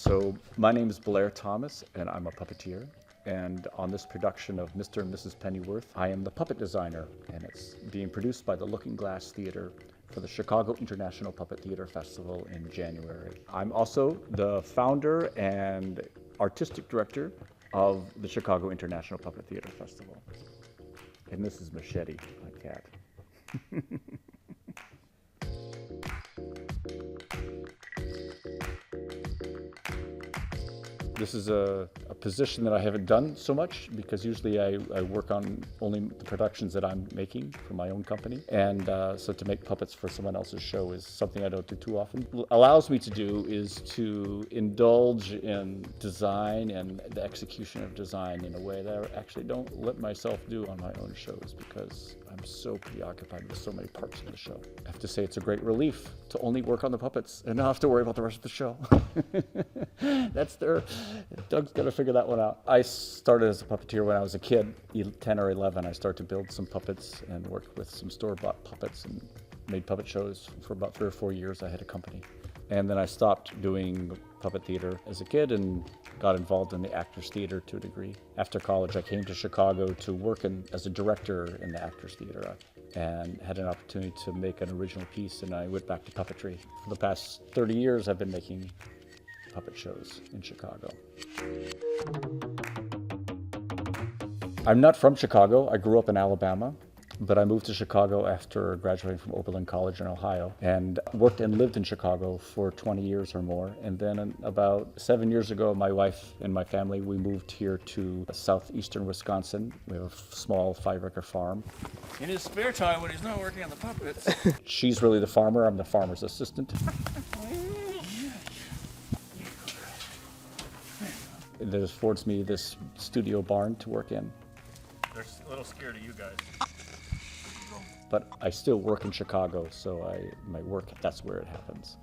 So my name is Blair Thomas, and I'm a puppeteer. And on this production of Mr. and Mrs. Pennyworth, I am the puppet designer, and it's being produced by the Looking Glass Theater for the Chicago International Puppet Theater Festival in January. I'm also the founder and artistic director of the Chicago International Puppet Theater Festival. And this is Machete, my cat. This is a position that I haven't done so much because usually I work on only the productions that I'm making for my own company. And so to make puppets for someone else's show is something I don't do too often. What allows me to do is to indulge in design and the execution of design in a way that I actually don't let myself do on my own shows because I'm so preoccupied with so many parts of the show. I have to say it's a great relief to only work on the puppets and not have to worry about the rest of the show. Doug's got to figure that one out. I started as a puppeteer when I was a kid, 10 or 11. I started to build some puppets and worked with some store-bought puppets and made puppet shows for about 3 or 4 years. I had a company. And then I stopped doing puppet theater as a kid and got involved in the Actors Theater to a degree. After college, I came to Chicago to work as a director in the Actors Theater and had an opportunity to make an original piece, and I went back to puppetry. For the past 30 years, I've been making puppet shows in Chicago. I'm not from Chicago. I grew up in Alabama, but I moved to Chicago after graduating from Oberlin College in Ohio and worked and lived in Chicago for 20 years or more. And then about 7 years ago, my wife and my family, we moved here to southeastern Wisconsin. We have a small 5-acre farm. In his spare time when he's not working on the puppets. She's really the farmer. I'm the farmer's assistant. That affords me this studio barn to work in. They're a little scared of you guys. But I still work in Chicago, so my work, that's where it happens.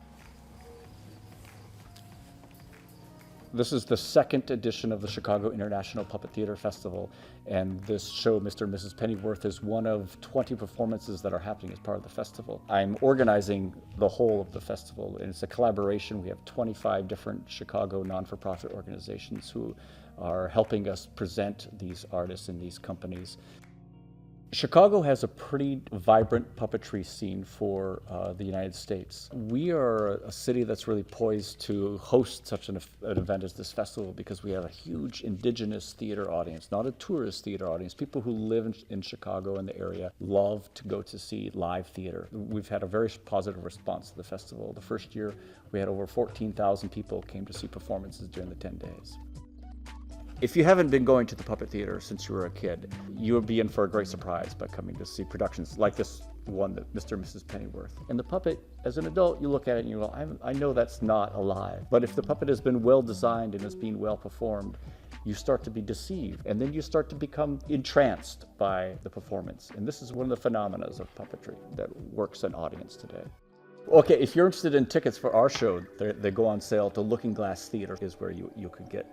This is the second edition of the Chicago International Puppet Theater Festival, and this show, Mr. and Mrs. Pennyworth, is one of 20 performances that are happening as part of the festival. I'm organizing the whole of the festival, and it's a collaboration. We have 25 different Chicago non-for-profit organizations who are helping us present these artists and these companies. Chicago has a pretty vibrant puppetry scene for the United States. We are a city that's really poised to host such an event as this festival because we have a huge indigenous theater audience, not a tourist theater audience. People who live in Chicago and the area love to go to see live theater. We've had a very positive response to the festival. The first year, we had over 14,000 people came to see performances during the 10 days. If you haven't been going to the puppet theater since you were a kid, you will be in for a great surprise by coming to see productions like this one, that Mr. and Mrs. Pennyworth. And the puppet, as an adult, you look at it and you go, I know that's not alive. But if the puppet has been well designed and is being well performed, you start to be deceived. And then you start to become entranced by the performance. And this is one of the phenomena of puppetry that works an audience today. Okay, if you're interested in tickets for our show, they go on sale to Looking Glass Theater is where you could get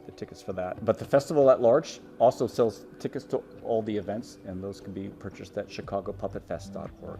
the tickets for that. But the festival at large also sells tickets to all the events, and those can be purchased at chicagopuppetfest.org.